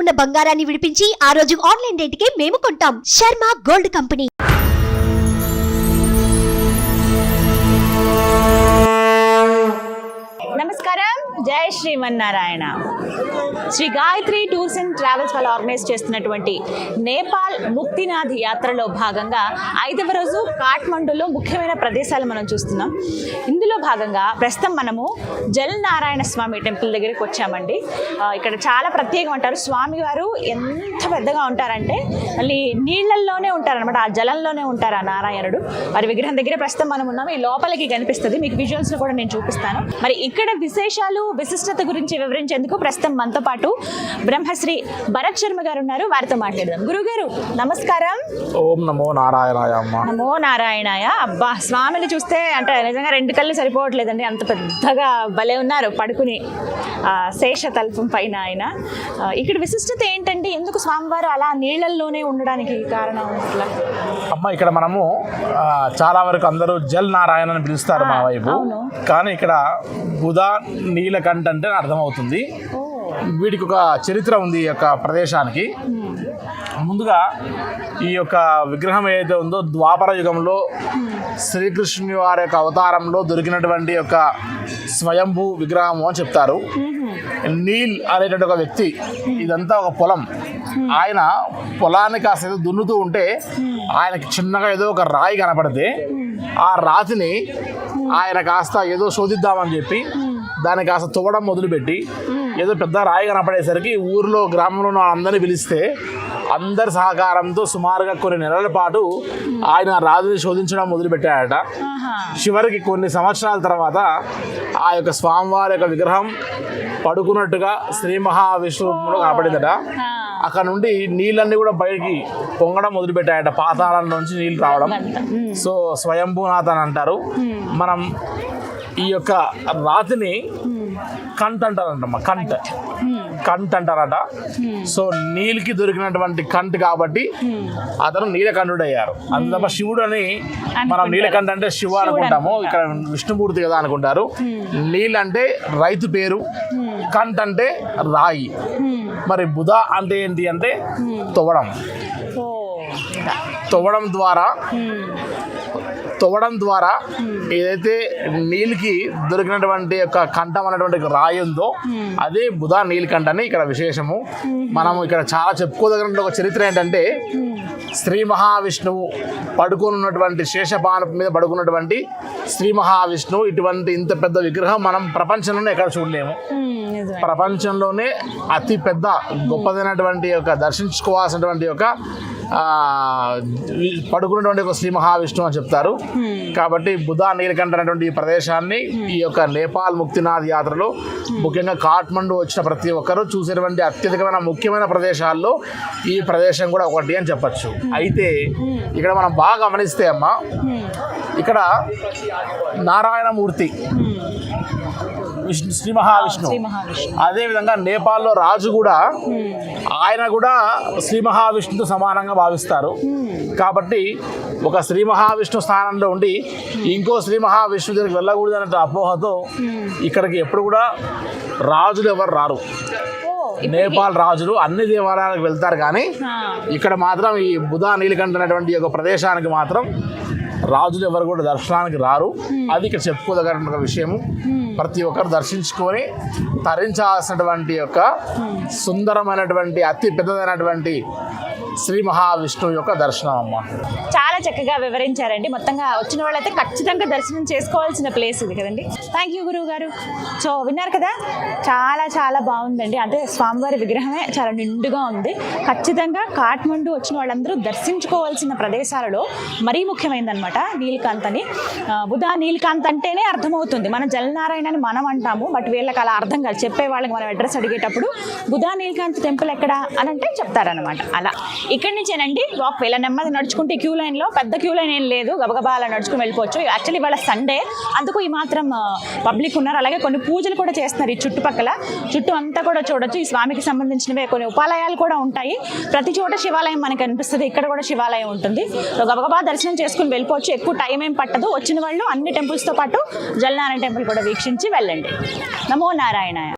ఉన్న బంగారాన్ని విడిపించి ఆ రోజు ఆన్లైన్ రేటుకే మేము కొంటాం. Sharma gold company. నమస్కారం, జై Srimannarayana. Sri Gayatri tours and travels వాళ్ళు ఆర్గనైజ్ చేస్తున్నటువంటి నేపాల్ ముక్తినాథ్ యాత్రలో భాగంగా 5వ రోజు కాఠ్మండూలో ముఖ్యమైన ప్రదేశాలు మనం చూస్తున్నాం. ఇందులో భాగంగా ప్రస్తుతం మనము జల్ నారాయణ స్వామి టెంపుల్ దగ్గరికి వచ్చామండి. ఇక్కడ చాలా ప్రత్యేకం అంటారు. స్వామివారు ఎంత పెద్దగా ఉంటారంటే మళ్ళీ నీళ్లల్లోనే ఉంటారనమాట, ఆ జలంలోనే ఉంటారు ఆ నారాయణుడు. వారి విగ్రహం దగ్గర ప్రస్తుతం మనం ఉన్నాము. ఈ లోపలికి కనిపిస్తుంది, మీకు విజువల్స్ కూడా నేను చూపిస్తాను. మరి ఇక్కడ విశేషాలు విశిష్టత గురించి వివరించేందుకు ప్రస్తుతం మనతో పాటు బ్రహ్మశ్రీ భరత్ శర్మ గారు ఉన్నారు. వారితో మాట్లాడదాం. గురుగారు నమస్కారం. ఓం నమో నారాయణాయ. అమ్మ నమో నారాయణాయ. అబ్బా, స్వామిని చూస్తే అంటే నిజంగా 2 కళ్ళు సరిపోవట్లేదండి, అంత పెద్దగా భలే ఉన్నారు పడుకుని శేష తల్పం పైన ఆయన. ఇక్కడ విశిష్టత ఏంటంటే ఎందుకు స్వామివారు అలా నీళ్లల్లోనే ఉండడానికి కారణం? అమ్మ ఇక్కడ మనము చాలా వరకు అందరూ జల్ నారాయణ అని పిలుస్తారు మా వైపు, కానీ ఇక్కడ బుధా నీలకంఠ అంటే అర్థమవుతుంది. వీటికి ఒక చరిత్ర ఉంది ఈ యొక్క ప్రదేశానికి. ముందుగా ఈ యొక్క విగ్రహం ఏదైతే ఉందో ద్వాపర యుగంలో శ్రీకృష్ణుని వారి యొక్క అవతారంలో దొరికినటువంటి యొక్క స్వయంభూ విగ్రహము అని చెప్తారు. నీల్ అనేటువంటి ఒక వ్యక్తి, ఇదంతా ఒక పొలం, ఆయన పొలాన్ని కాస్త ఏదో దున్నుతూ ఉంటే ఆయనకి చిన్నగా ఏదో ఒక రాయి కనపడితే ఆ రాతిని ఆయన కాస్త ఏదో శోధిద్దామని చెప్పి దాన్ని కాస్త తవ్వడం మొదలుపెట్టి ఏదో పెద్ద రాయి కనపడేసరికి ఊరిలో గ్రామంలో అందరినీ పిలిస్తే అందరి సహకారంతో సుమారుగా కొన్ని నెలల పాటు ఆయన రాజుని శోధించడం మొదలుపెట్టాడట. చివరికి కొన్ని సంవత్సరాల తర్వాత ఆ యొక్క స్వామివారి యొక్క విగ్రహం పడుకున్నట్టుగా శ్రీ మహావిష్ణువులో కనపడిందట. అక్కడ నుండి నీళ్ళన్నీ కూడా బయటికి పొంగడం మొదలుపెట్టాయట, పాతాళం నుంచి నీళ్ళు రావడం. సో స్వయంభూనాథ్ అని అంటారు. మనం ఈ యొక్క రాతిని కంట్ అంటారంటమ్మా, కంట్ అంటారట. సో నీళ్ళకి దొరికినటువంటి కంట్ కాబట్టి అతను నీలకంఠుడయ్యారు. అందుతప్ప శివుడు అని మనం నీలకంఠ అంటే శివ అనుకుంటాము, ఇక్కడ విష్ణుమూర్తి కదా అనుకుంటారు. నీళ్ళు అంటే రైతు పేరు, కంట్ అంటే రాయి. మరి బుధ అంటే ఏంటి అంటే తవ్వడం ద్వారా ఏదైతే నీళ్ళకి దొరికినటువంటి యొక్క కంఠం అనేటువంటి రాయి ఉందో అదే బుధ నీలకంఠ అని ఇక్కడ విశేషము. మనము ఇక్కడ చాలా చెప్పుకోదగిన ఒక చరిత్ర ఏంటంటే శ్రీ మహావిష్ణువు పడుకున్నటువంటి శేషపానం మీద పడుకున్నటువంటి శ్రీ మహావిష్ణువు ఇటువంటి ఇంత పెద్ద విగ్రహం మనం ప్రపంచంలోనే ఎక్కడ చూడలేము. ప్రపంచంలోనే అతి పెద్ద గొప్పదైనటువంటి యొక్క దర్శించుకోవాల్సినటువంటి యొక్క పడుకున్నటువంటి ఒక శ్రీ మహావిష్ణువు అని చెప్తారు. కాబట్టి బుధ నీలకంఠ అనేటువంటి ఈ ప్రదేశాన్ని ఈ యొక్క నేపాల్ ముక్తినాథ్ యాత్రలో ముఖ్యంగా కాఠ్మండు వచ్చిన ప్రతి ఒక్కరూ చూసేటువంటి అత్యధికమైన ముఖ్యమైన ప్రదేశాల్లో ఈ ప్రదేశం కూడా ఒకటి అని చెప్పచ్చు. అయితే ఇక్కడ మనం బాగా గమనిస్తే అమ్మ, ఇక్కడ నారాయణమూర్తి శ్రీ మహావిష్ణు, అదేవిధంగా నేపాల్లో రాజు కూడా ఆయన కూడా శ్రీ మహావిష్ణుతో సమానంగా భావిస్తారు. కాబట్టి ఒక శ్రీ మహావిష్ణు స్థానంలో ఉండి ఇంకో శ్రీ మహావిష్ణు దగ్గరికి వెళ్ళకూడదు అనే అపోహతో ఇక్కడికి ఎప్పుడు కూడా రాజులు ఎవరు రారు. నేపాల్ రాజులు అన్ని దేవాలయాలకు వెళ్తారు, కానీ ఇక్కడ మాత్రం ఈ బుధ నీలకంఠ అనేటువంటి ఒక ప్రదేశానికి మాత్రం రాజులు ఎవరు కూడా దర్శనానికి రారు. అది ఇక్కడ చెప్పుకోదగిన ఒక విషయము. ప్రతి ఒక్కరు దర్శించుకొని తరించాల్సినటువంటి యొక్క సుందరమైనటువంటి అతి పెద్దదైనటువంటి శ్రీ మహావిష్ణువు యొక్క దర్శనం అమ్మ. చాలా చక్కగా వివరించారండి. మొత్తంగా వచ్చిన వాళ్ళైతే ఖచ్చితంగా దర్శనం చేసుకోవాల్సిన ప్లేస్ ఇది కదండి. థ్యాంక్ యూ గురువు గారు. సో విన్నారు కదా, చాలా చాలా బాగుందండి. అంటే స్వామివారి విగ్రహమే చాలా నిండుగా ఉంది. ఖచ్చితంగా కాఠ్మండు వచ్చిన వాళ్ళందరూ దర్శించుకోవాల్సిన ప్రదేశాలలో మరీ ముఖ్యమైనదనమాట నీలకాంత్ అని. బుధ నీలకాంత్ అంటేనే అర్థమవుతుంది. మనం జలనారాయణ అని మనం అంటాము, బట్ వీళ్ళకి అలా అర్థం కాదు. చెప్పే వాళ్ళకి మనం అడ్రస్ అడిగేటప్పుడు బుధ నీలకాంత్ టెంపుల్ ఎక్కడ అని అంటే చెప్తారనమాట. అలా ఇక్కడి నుంచేనండి వాక్. ఇలా నెమ్మది నడుచుకుంటే క్యూ లైన్లో పెద్ద క్యూ లైన్ ఏం లేదు, గబగబా అలా నడుచుకుని వెళ్ళిపోవచ్చు. యాక్చువల్లీ ఇవాళ సండే, అందుకు ఈ మాత్రం పబ్లిక్ ఉన్నారు. అలాగే కొన్ని పూజలు కూడా చేస్తున్నారు ఈ చుట్టుపక్కల. చుట్టూ అంతా కూడా చూడొచ్చు. ఈ స్వామికి సంబంధించినవే కొన్ని ఉపాలయాలు కూడా ఉంటాయి. ప్రతి చోట శివాలయం మనకు అనిపిస్తుంది, ఇక్కడ కూడా శివాలయం ఉంటుంది. గబగబా దర్శనం చేసుకుని వెళ్ళిపోవచ్చు. ఎక్కువ టైం ఏం పట్టదు. వచ్చిన వాళ్ళు అన్ని టెంపుల్స్తో పాటు జలనారాయణ టెంపుల్ కూడా వీక్షించి వెళ్ళండి. నమో నారాయణాయ.